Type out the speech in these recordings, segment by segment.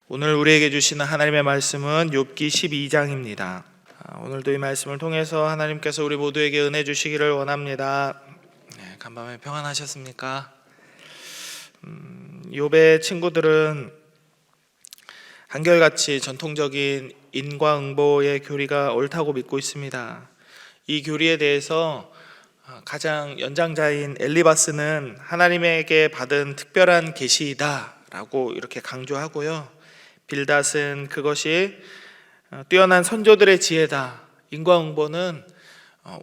오늘 우리에게 주시는 하나님의 말씀은 욥기 12장입니다. 오늘도 이 말씀을 통해서 하나님께서 우리 모두에게 은혜 주시기를 원합니다. 간밤에 평안하셨습니까? 욥의 친구들은 한결같이 전통적인 인과응보의 교리가 옳다고 믿고 있습니다. 이 교리에 대해서 가장 연장자인 엘리바스는 하나님에게 받은 특별한 계시이다 라고 이렇게 강조하고요, 빌닷은 그것이 뛰어난 선조들의 지혜다, 인과응보는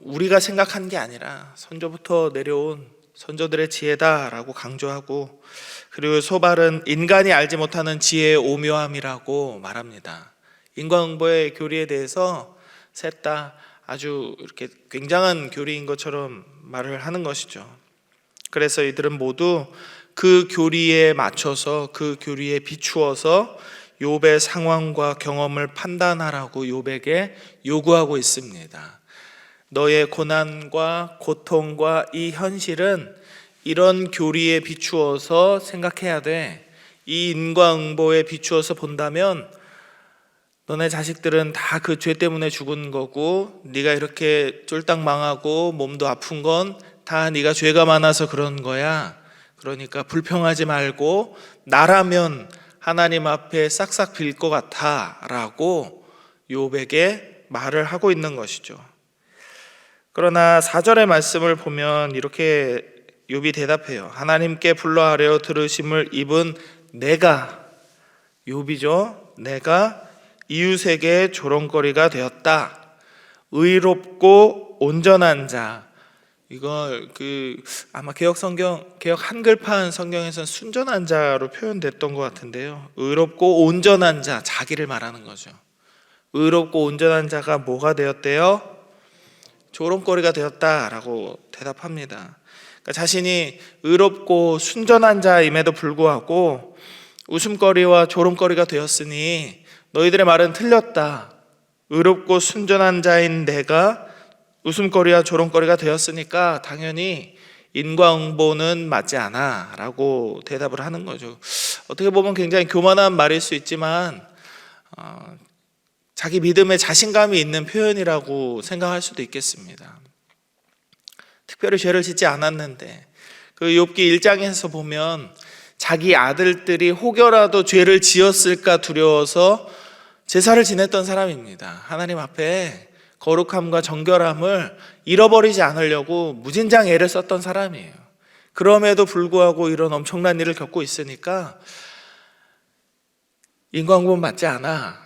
우리가 생각한 게 아니라 선조부터 내려온 선조들의 지혜다 라고 강조하고, 그리고 소발은 인간이 알지 못하는 지혜의 오묘함이라고 말합니다. 인과응보의 교리에 대해서 셋 다 아주 이렇게 굉장한 교리인 것처럼 말을 하는 것이죠. 그래서 이들은 모두 그 교리에 맞춰서, 그 교리에 비추어서 욥의 상황과 경험을 판단하라고 욥에게 요구하고 있습니다. 너의 고난과 고통과 이 현실은 이런 교리에 비추어서 생각해야 돼. 이 인과응보에 비추어서 본다면 너네 자식들은 다 그 죄 때문에 죽은 거고, 네가 이렇게 쫄딱 망하고 몸도 아픈 건 다 네가 죄가 많아서 그런 거야. 그러니까 불평하지 말고 나라면 하나님 앞에 싹싹 빌 것 같아 라고 욥에게 말을 하고 있는 것이죠. 그러나 4절의 말씀을 보면 이렇게 욥이 대답해요. 하나님께 불러하려 들으심을 입은 내가, 욥이죠, 내가 이웃에게 조롱거리가 되었다. 의롭고 온전한 자, 이걸 아마 개혁 한글판 성경에서는 순전한 자로 표현됐던 것 같은데요, 의롭고 온전한 자, 자기를 말하는 거죠. 의롭고 온전한 자가 뭐가 되었대요? 조롱거리가 되었다라고 대답합니다. 그러니까 자신이 의롭고 순전한 자임에도 불구하고 웃음거리와 조롱거리가 되었으니 너희들의 말은 틀렸다. 의롭고 순전한 자인 내가 웃음거리와 조롱거리가 되었으니까 당연히 인과응보는 맞지 않아 라고 대답을 하는 거죠. 어떻게 보면 굉장히 교만한 말일 수 있지만 자기 믿음에 자신감이 있는 표현이라고 생각할 수도 있겠습니다. 특별히 죄를 짓지 않았는데, 그 욥기 1장에서 보면 자기 아들들이 혹여라도 죄를 지었을까 두려워서 제사를 지냈던 사람입니다. 하나님 앞에 거룩함과 정결함을 잃어버리지 않으려고 무진장 애를 썼던 사람이에요. 그럼에도 불구하고 이런 엄청난 일을 겪고 있으니까 인과응보는 맞지 않아.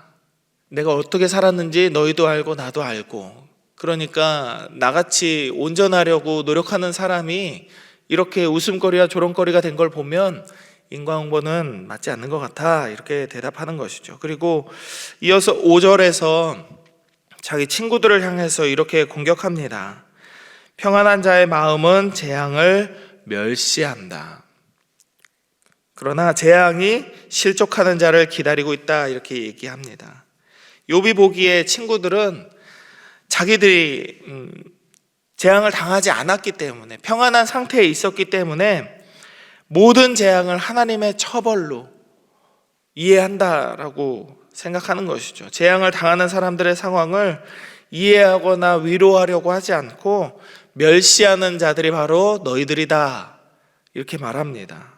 내가 어떻게 살았는지 너희도 알고 나도 알고, 그러니까 나같이 온전하려고 노력하는 사람이 이렇게 웃음거리와 조롱거리가 된 걸 보면 인과응보는 맞지 않는 것 같아, 이렇게 대답하는 것이죠. 그리고 이어서 5절에서 자기 친구들을 향해서 이렇게 공격합니다. 평안한 자의 마음은 재앙을 멸시한다. 그러나 재앙이 실족하는 자를 기다리고 있다, 이렇게 얘기합니다. 욥이 보기에 친구들은 자기들이 재앙을 당하지 않았기 때문에, 평안한 상태에 있었기 때문에 모든 재앙을 하나님의 처벌로 이해한다라고 생각하는 것이죠. 재앙을 당하는 사람들의 상황을 이해하거나 위로하려고 하지 않고 멸시하는 자들이 바로 너희들이다, 이렇게 말합니다.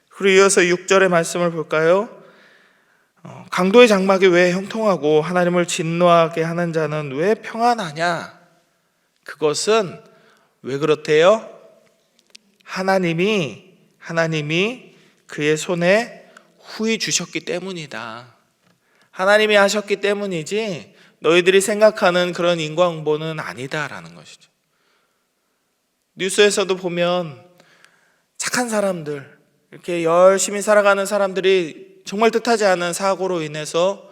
그리고 이어서 6절의 말씀을 볼까요? 강도의 장막이 왜 형통하고 하나님을 진노하게 하는 자는 왜 평안하냐? 그것은 왜 그렇대요? 하나님이 그의 손에 후히 주셨기 때문이다. 하나님이 하셨기 때문이지 너희들이 생각하는 그런 인과응보는 아니다라는 것이죠. 뉴스에서도 보면 착한 사람들, 이렇게 열심히 살아가는 사람들이 정말 뜻하지 않은 사고로 인해서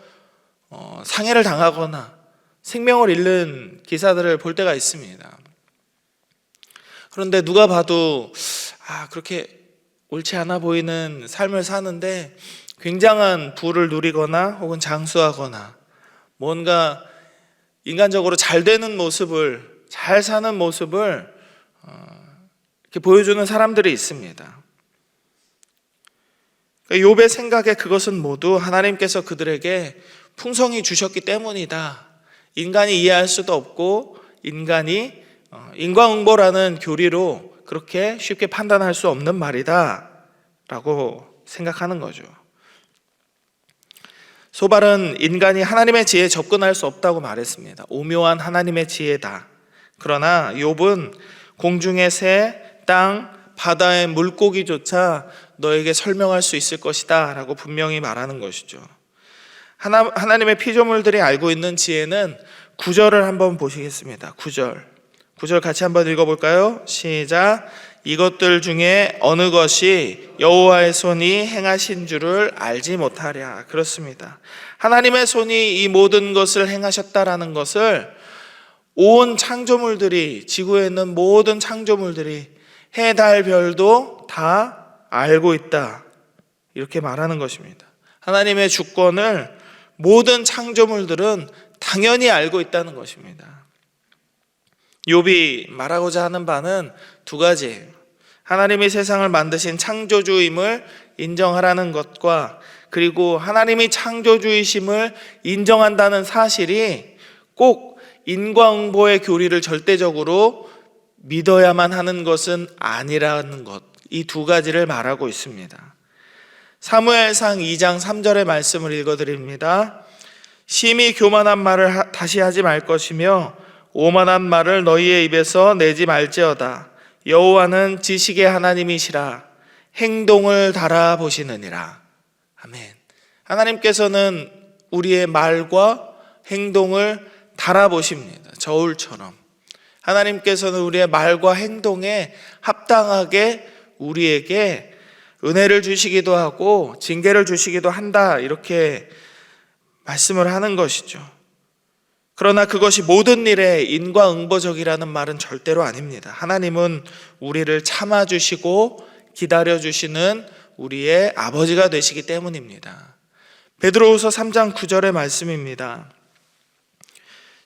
상해를 당하거나 생명을 잃는 기사들을 볼 때가 있습니다. 그런데 누가 봐도 그렇게 옳지 않아 보이는 삶을 사는데 굉장한 부를 누리거나 혹은 장수하거나 뭔가 인간적으로 잘 되는 모습을, 잘 사는 모습을 이렇게 보여주는 사람들이 있습니다. 욥의 생각에 그것은 모두 하나님께서 그들에게 풍성히 주셨기 때문이다. 인간이 이해할 수도 없고 인간이 인과응보라는 교리로 그렇게 쉽게 판단할 수 없는 말이다 라고 생각하는 거죠. 소발은 인간이 하나님의 지혜에 접근할 수 없다고 말했습니다. 오묘한 하나님의 지혜다. 그러나 욥은 공중의 새, 땅, 바다의 물고기조차 너에게 설명할 수 있을 것이다 라고 분명히 말하는 것이죠. 하나님의 피조물들이 알고 있는 지혜는 9절을 한번 보시겠습니다. 9절 같이 한번 읽어볼까요? 시작. 이것들 중에 어느 것이 여호와의 손이 행하신 줄을 알지 못하랴. 그렇습니다. 하나님의 손이 이 모든 것을 행하셨다라는 것을 온 창조물들이, 지구에 있는 모든 창조물들이, 해, 달, 별도 다 알고 있다, 이렇게 말하는 것입니다. 하나님의 주권을 모든 창조물들은 당연히 알고 있다는 것입니다. 욥이 말하고자 하는 바는 두 가지예요. 하나님이 세상을 만드신 창조주임을 인정하라는 것과, 그리고 하나님이 창조주이심을 인정한다는 사실이 꼭 인과응보의 교리를 절대적으로 믿어야만 하는 것은 아니라는 것, 이 두 가지를 말하고 있습니다. 사무엘상 2장 3절의 말씀을 읽어드립니다. 심히 교만한 말을 다시 하지 말 것이며 오만한 말을 너희의 입에서 내지 말지어다. 여호와는 지식의 하나님이시라. 행동을 달아보시느니라. 아멘. 하나님께서는 우리의 말과 행동을 달아보십니다. 저울처럼 하나님께서는 우리의 말과 행동에 합당하게 우리에게 은혜를 주시기도 하고 징계를 주시기도 한다, 이렇게 말씀을 하는 것이죠. 그러나 그것이 모든 일에 인과응보적이라는 말은 절대로 아닙니다. 하나님은 우리를 참아주시고 기다려주시는 우리의 아버지가 되시기 때문입니다. 베드로후서 3장 9절의 말씀입니다.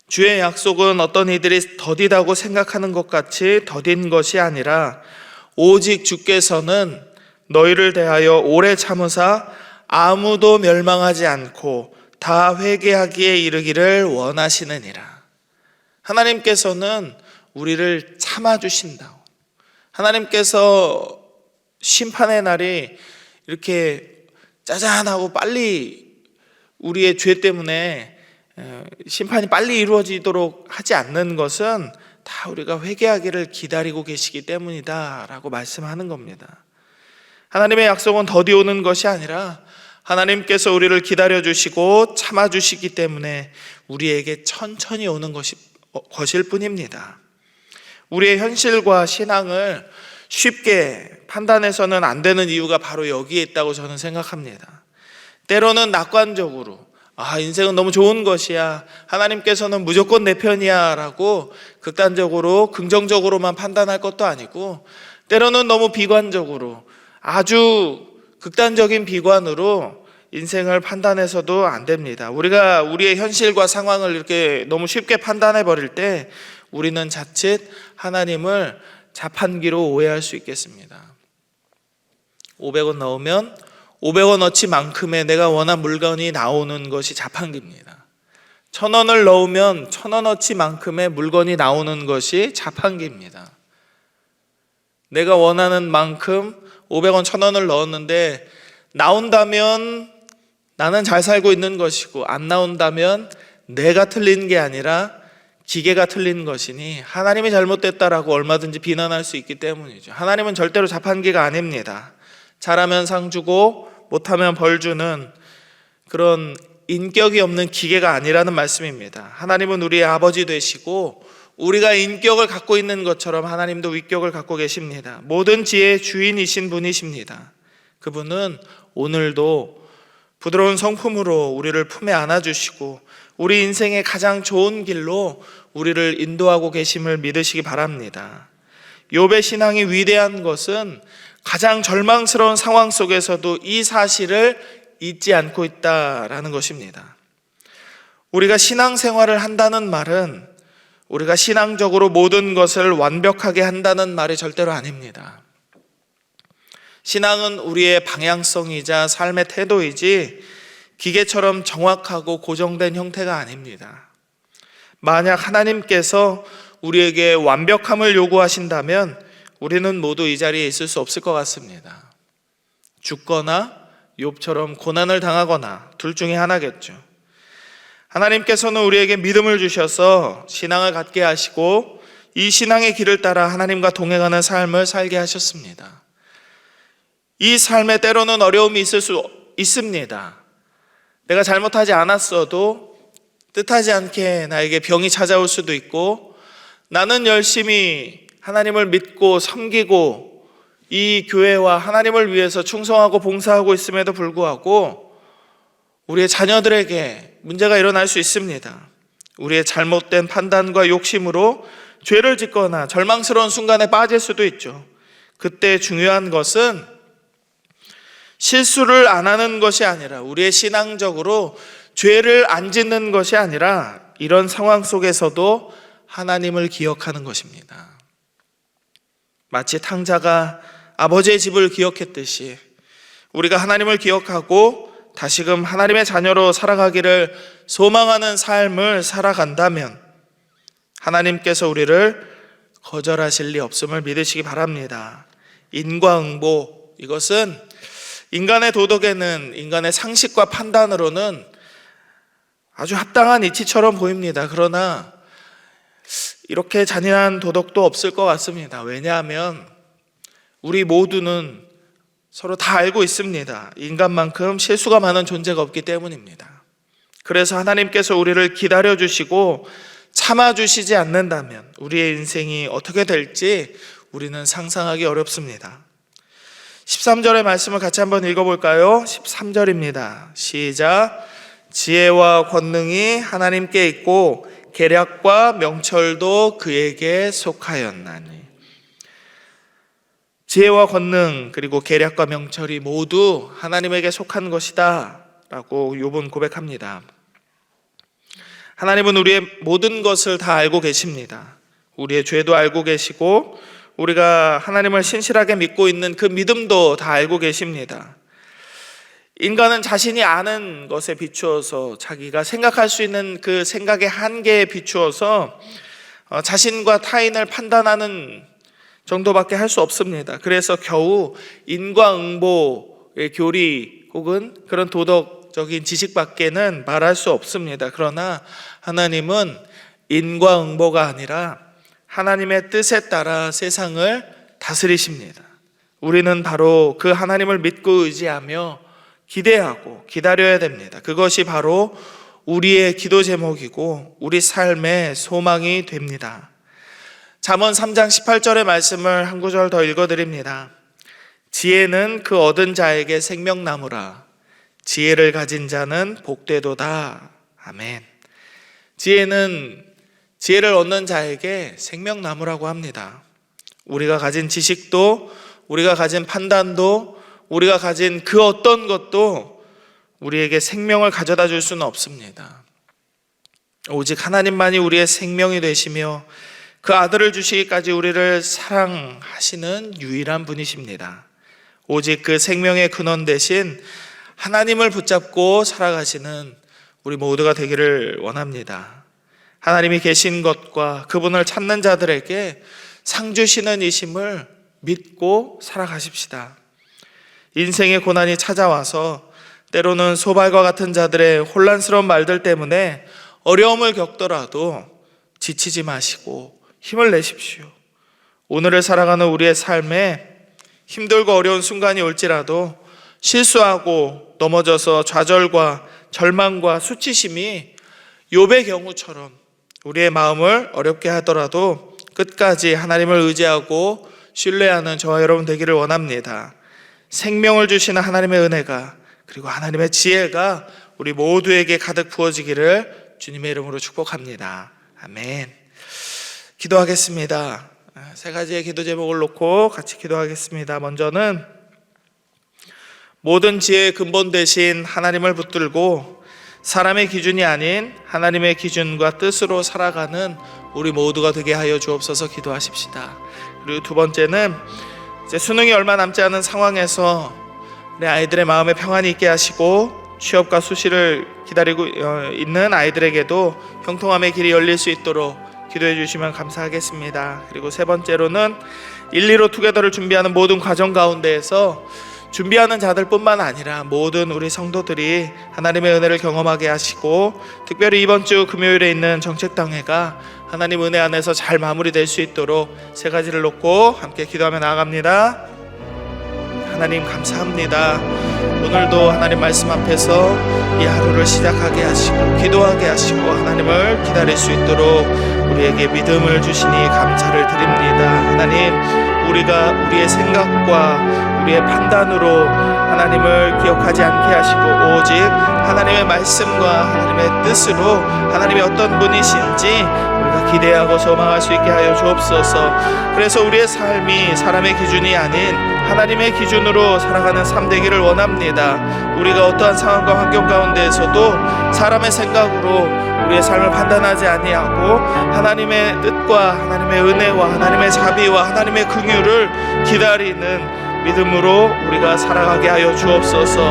주의 약속은 어떤 이들이 더디다고 생각하는 것 같이 더딘 것이 아니라 오직 주께서는 너희를 대하여 오래 참으사 아무도 멸망하지 않고 다 회개하기에 이르기를 원하시느니라. 하나님께서는 우리를 참아주신다. 하나님께서 심판의 날이 이렇게 짜잔하고 빨리 우리의 죄 때문에 심판이 빨리 이루어지도록 하지 않는 것은 다 우리가 회개하기를 기다리고 계시기 때문이다 라고 말씀하는 겁니다. 하나님의 약속은 더디 오는 것이 아니라 하나님께서 우리를 기다려주시고 참아주시기 때문에 우리에게 천천히 오는 것일 뿐입니다. 우리의 현실과 신앙을 쉽게 판단해서는 안 되는 이유가 바로 여기에 있다고 저는 생각합니다. 때로는 낙관적으로 인생은 너무 좋은 것이야, 하나님께서는 무조건 내 편이야 라고 극단적으로 긍정적으로만 판단할 것도 아니고, 때로는 너무 비관적으로, 아주 극단적인 비관으로 인생을 판단해서도 안 됩니다. 우리가 우리의 현실과 상황을 이렇게 너무 쉽게 판단해 버릴 때 우리는 자칫 하나님을 자판기로 오해할 수 있겠습니다. 500원 넣으면 500원어치만큼의 내가 원한 물건이 나오는 것이 자판기입니다. 1000원을 넣으면 1000원어치만큼의 물건이 나오는 것이 자판기입니다. 내가 원하는 만큼 500원, 1000원을 넣었는데 나온다면 나는 잘 살고 있는 것이고, 안 나온다면 내가 틀린 게 아니라 기계가 틀린 것이니 하나님이 잘못됐다라고 얼마든지 비난할 수 있기 때문이죠. 하나님은 절대로 자판기가 아닙니다. 잘하면 상 주고 못하면 벌 주는 그런 인격이 없는 기계가 아니라는 말씀입니다. 하나님은 우리의 아버지 되시고 우리가 인격을 갖고 있는 것처럼 하나님도 위격을 갖고 계십니다. 모든 지혜의 주인이신 분이십니다. 그분은 오늘도 부드러운 성품으로 우리를 품에 안아주시고 우리 인생의 가장 좋은 길로 우리를 인도하고 계심을 믿으시기 바랍니다. 욥의 신앙이 위대한 것은 가장 절망스러운 상황 속에서도 이 사실을 잊지 않고 있다라는 것입니다. 우리가 신앙생활을 한다는 말은 우리가 신앙적으로 모든 것을 완벽하게 한다는 말이 절대로 아닙니다. 신앙은 우리의 방향성이자 삶의 태도이지 기계처럼 정확하고 고정된 형태가 아닙니다. 만약 하나님께서 우리에게 완벽함을 요구하신다면 우리는 모두 이 자리에 있을 수 없을 것 같습니다. 죽거나 욥처럼 고난을 당하거나 둘 중에 하나겠죠. 하나님께서는 우리에게 믿음을 주셔서 신앙을 갖게 하시고 이 신앙의 길을 따라 하나님과 동행하는 삶을 살게 하셨습니다. 이 삶에 때로는 어려움이 있을 수 있습니다. 내가 잘못하지 않았어도 뜻하지 않게 나에게 병이 찾아올 수도 있고, 나는 열심히 하나님을 믿고 섬기고 이 교회와 하나님을 위해서 충성하고 봉사하고 있음에도 불구하고 우리의 자녀들에게 문제가 일어날 수 있습니다. 우리의 잘못된 판단과 욕심으로 죄를 짓거나 절망스러운 순간에 빠질 수도 있죠. 그때 중요한 것은 실수를 안 하는 것이 아니라, 우리의 신앙적으로 죄를 안 짓는 것이 아니라 이런 상황 속에서도 하나님을 기억하는 것입니다. 마치 탕자가 아버지의 집을 기억했듯이 우리가 하나님을 기억하고 다시금 하나님의 자녀로 살아가기를 소망하는 삶을 살아간다면 하나님께서 우리를 거절하실 리 없음을 믿으시기 바랍니다. 인과응보, 이것은 인간의 도덕에는, 인간의 상식과 판단으로는 아주 합당한 이치처럼 보입니다. 그러나 이렇게 잔인한 도덕도 없을 것 같습니다. 왜냐하면 우리 모두는 서로 다 알고 있습니다. 인간만큼 실수가 많은 존재가 없기 때문입니다. 그래서 하나님께서 우리를 기다려주시고 참아주시지 않는다면 우리의 인생이 어떻게 될지 우리는 상상하기 어렵습니다. 13절의 말씀을 같이 한번 읽어볼까요? 13절입니다. 시작. 지혜와 권능이 하나님께 있고 계략과 명철도 그에게 속하였나니. 지혜와 권능 그리고 계략과 명철이 모두 하나님에게 속한 것이다 라고 욥은 고백합니다. 하나님은 우리의 모든 것을 다 알고 계십니다. 우리의 죄도 알고 계시고 우리가 하나님을 신실하게 믿고 있는 그 믿음도 다 알고 계십니다. 인간은 자신이 아는 것에 비추어서, 자기가 생각할 수 있는 그 생각의 한계에 비추어서 자신과 타인을 판단하는 정도밖에 할 수 없습니다. 그래서 겨우 인과응보의 교리 혹은 그런 도덕적인 지식밖에는 말할 수 없습니다. 그러나 하나님은 인과응보가 아니라 하나님의 뜻에 따라 세상을 다스리십니다. 우리는 바로 그 하나님을 믿고 의지하며 기대하고 기다려야 됩니다. 그것이 바로 우리의 기도 제목이고 우리 삶의 소망이 됩니다. 잠언 3장 18절의 말씀을 한 구절 더 읽어드립니다. 지혜는 그 얻은 자에게 생명나무라. 지혜를 가진 자는 복되도다. 아멘. 지혜를 얻는 자에게 생명나무라고 합니다. 우리가 가진 지식도, 우리가 가진 판단도, 우리가 가진 그 어떤 것도 우리에게 생명을 가져다 줄 수는 없습니다. 오직 하나님만이 우리의 생명이 되시며 그 아들을 주시기까지 우리를 사랑하시는 유일한 분이십니다. 오직 그 생명의 근원 대신 하나님을 붙잡고 살아가시는 우리 모두가 되기를 원합니다. 하나님이 계신 것과 그분을 찾는 자들에게 상 주시는 이심을 믿고 살아가십시다. 인생의 고난이 찾아와서 때로는 소발과 같은 자들의 혼란스러운 말들 때문에 어려움을 겪더라도 지치지 마시고 힘을 내십시오. 오늘을 살아가는 우리의 삶에 힘들고 어려운 순간이 올지라도 실수하고 넘어져서 좌절과 절망과 수치심이 욥의 경우처럼 우리의 마음을 어렵게 하더라도 끝까지 하나님을 의지하고 신뢰하는 저와 여러분 되기를 원합니다. 생명을 주시는 하나님의 은혜가 그리고 하나님의 지혜가 우리 모두에게 가득 부어지기를 주님의 이름으로 축복합니다. 아멘. 기도하겠습니다. 세 가지의 기도 제목을 놓고 같이 기도하겠습니다. 먼저는 모든 지혜의 근본 대신 하나님을 붙들고 사람의 기준이 아닌 하나님의 기준과 뜻으로 살아가는 우리 모두가 되게 하여 주옵소서 기도하십시다. 그리고 두 번째는 이제 수능이 얼마 남지 않은 상황에서 우리 아이들의 마음에 평안이 있게 하시고 취업과 수시를 기다리고 있는 아이들에게도 형통함의 길이 열릴 수 있도록 기도해 주시면 감사하겠습니다. 그리고 세 번째로는 1, 2로 투게더를 준비하는 모든 과정 가운데에서 준비하는 자들뿐만 아니라 모든 우리 성도들이 하나님의 은혜를 경험하게 하시고 특별히 이번 주 금요일에 있는 정책당회가 하나님 은혜 안에서 잘 마무리될 수 있도록 세 가지를 놓고 함께 기도하며 나아갑니다. 하나님 감사합니다. 오늘도 하나님 말씀 앞에서 이 하루를 시작하게 하시고 기도하게 하시고 하나님을 기다릴 수 있도록 우리에게 믿음을 주시니 감사를 드립니다. 하나님, 우리가 우리의 생각과 우리의 판단으로 하나님을 기억하지 않게 하시고 오직 하나님의 말씀과 하나님의 뜻으로 하나님이 어떤 분이신지 우리가 기대하고 소망할 수 있게 하여 주옵소서. 그래서 우리의 삶이 사람의 기준이 아닌 하나님의 기준으로 살아가는 삶 되기를 원합니다. 우리가 어떠한 상황과 환경 가운데에서도 사람의 생각으로 우리의 삶을 판단하지 아니하고 하나님의 뜻과 하나님의 은혜와 하나님의 자비와 하나님의 긍휼을 기다리는 믿음으로 우리가 살아가게 하여 주옵소서.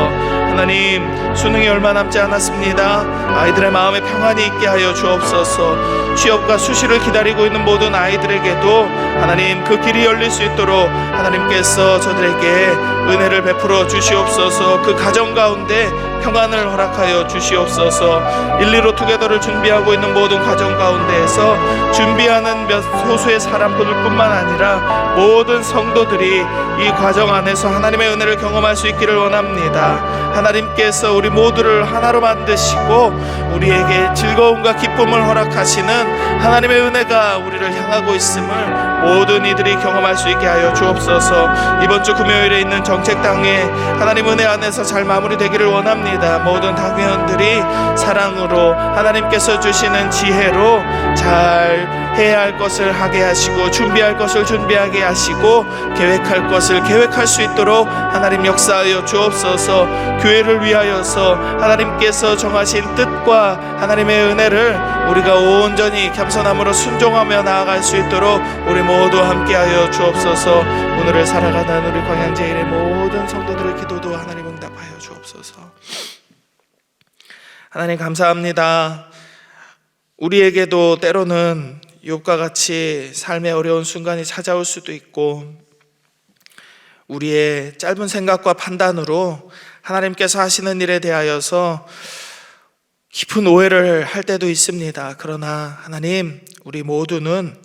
하나님, 수능이 얼마 남지 않았습니다. 아이들의 마음에 평안이 있게 하여 주옵소서. 취업과 수시를 기다리고 있는 모든 아이들에게도 하나님 그 길이 열릴 수 있도록 하나님께서 저들에게 은혜를 베풀어 주시옵소서. 그 가정 가운데 평안을 허락하여 주시옵소서. 1, 2로 투게더를 준비하고 있는 모든 과정 가운데에서 준비하는 몇 소수의 사람뿐만 아니라 모든 성도들이 이 과정 안에서 하나님의 은혜를 경험할 수 있기를 원합니다. 하나님께서 우리 모두를 하나로 만드시고 우리에게 즐거움과 기쁨을 허락하시는 하나님의 은혜가 우리를 향하고 있음을 모든 이들이 경험할 수 있게 하여 주옵소서. 이번 주 금요일에 있는 정책당회 하나님 은혜 안에서 잘 마무리되기를 원합니다. 모든 당회원들이 사랑으로 하나님께서 주시는 지혜로 잘 해야 할 것을 하게 하시고 준비할 것을 준비하게 하시고 계획할 것을 계획할 수 있도록 하나님 역사하여 주옵소서. 교회를 위하여서 하나님께서 정하신 뜻과 하나님의 은혜를 우리가 온전히 겸손함으로 순종하며 나아갈 수 있도록 우리 모두 함께하여 주옵소서. 오늘을 살아가는 우리 광양제일의 모든 성도들의 기도도 하나님 응답하여 주옵소서. 하나님 감사합니다. 우리에게도 때로는 욥과 같이 삶의 어려운 순간이 찾아올 수도 있고 우리의 짧은 생각과 판단으로 하나님께서 하시는 일에 대하여서 깊은 오해를 할 때도 있습니다. 그러나 하나님, 우리 모두는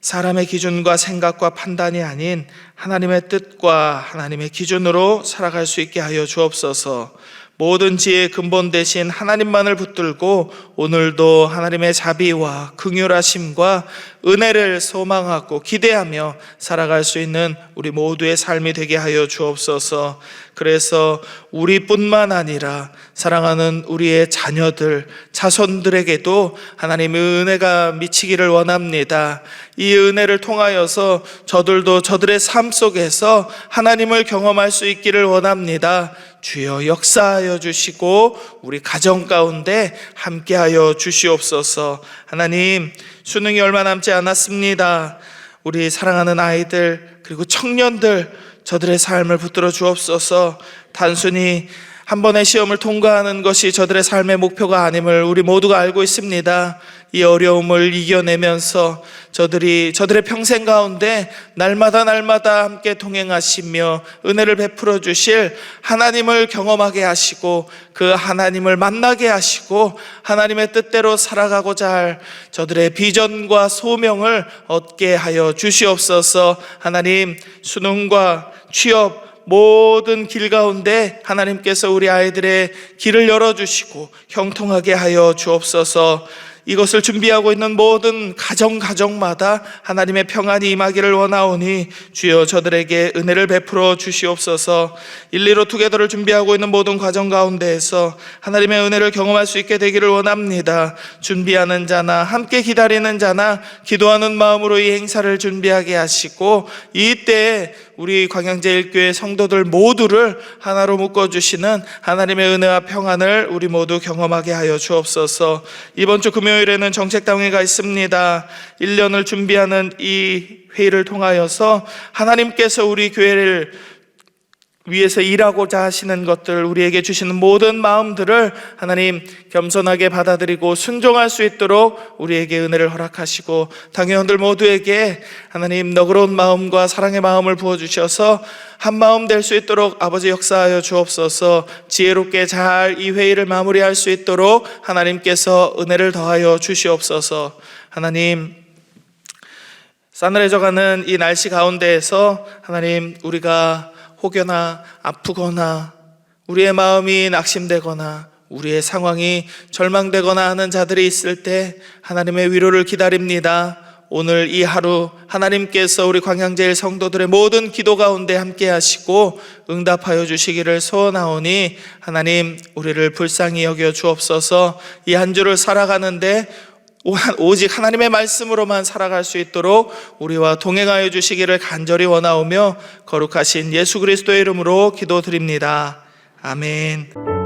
사람의 기준과 생각과 판단이 아닌 하나님의 뜻과 하나님의 기준으로 살아갈 수 있게 하여 주옵소서. 모든 지혜의 근본 대신 하나님만을 붙들고 오늘도 하나님의 자비와 긍휼하심과 은혜를 소망하고 기대하며 살아갈 수 있는 우리 모두의 삶이 되게 하여 주옵소서. 그래서 우리뿐만 아니라 사랑하는 우리의 자녀들, 자손들에게도 하나님의 은혜가 미치기를 원합니다. 이 은혜를 통하여서 저들도 저들의 삶 속에서 하나님을 경험할 수 있기를 원합니다. 주여 역사하여 주시고 우리 가정 가운데 함께하여 주시옵소서. 하나님, 수능이 얼마 남지 않았습니다. 우리 사랑하는 아이들 그리고 청년들 저들의 삶을 붙들어 주옵소서. 단순히 한 번의 시험을 통과하는 것이 저들의 삶의 목표가 아님을 우리 모두가 알고 있습니다. 이 어려움을 이겨내면서 저들의 평생 가운데 날마다 함께 동행하시며 은혜를 베풀어 주실 하나님을 경험하게 하시고 그 하나님을 만나게 하시고 하나님의 뜻대로 살아가고자 할 저들의 비전과 소명을 얻게 하여 주시옵소서. 하나님, 수능과 취업 모든 길 가운데 하나님께서 우리 아이들의 길을 열어주시고 형통하게 하여 주옵소서. 이것을 준비하고 있는 모든 가정마다 하나님의 평안이 임하기를 원하오니 주여 저들에게 은혜를 베풀어 주시옵소서. 1, 2로 투게더를 준비하고 있는 모든 과정 가운데에서 하나님의 은혜를 경험할 수 있게 되기를 원합니다. 준비하는 자나 함께 기다리는 자나 기도하는 마음으로 이 행사를 준비하게 하시고 이때에 우리 광양제일교회 성도들 모두를 하나로 묶어주시는 하나님의 은혜와 평안을 우리 모두 경험하게 하여 주옵소서. 이번 주 금요일 금요일에는 정책당회가 있습니다. 1년을 준비하는 이 회의를 통하여서 하나님께서 우리 교회를 위해서 일하고자 하시는 것들, 우리에게 주시는 모든 마음들을 하나님 겸손하게 받아들이고 순종할 수 있도록 우리에게 은혜를 허락하시고, 당회원들 모두에게 하나님 너그러운 마음과 사랑의 마음을 부어주셔서 한 마음 될 수 있도록 아버지 역사하여 주옵소서. 지혜롭게 잘 이 회의를 마무리할 수 있도록 하나님께서 은혜를 더하여 주시옵소서. 하나님, 싸늘해져가는 이 날씨 가운데에서 하나님, 우리가 혹여나 아프거나 우리의 마음이 낙심되거나 우리의 상황이 절망되거나 하는 자들이 있을 때 하나님의 위로를 기다립니다. 오늘 이 하루 하나님께서 우리 광양제일 성도들의 모든 기도 가운데 함께 하시고 응답하여 주시기를 소원하오니, 하나님 우리를 불쌍히 여겨 주옵소서. 이 한 주를 살아가는데 오직 하나님의 말씀으로만 살아갈 수 있도록 우리와 동행하여 주시기를 간절히 원하오며 거룩하신 예수 그리스도의 이름으로 기도드립니다. 아멘.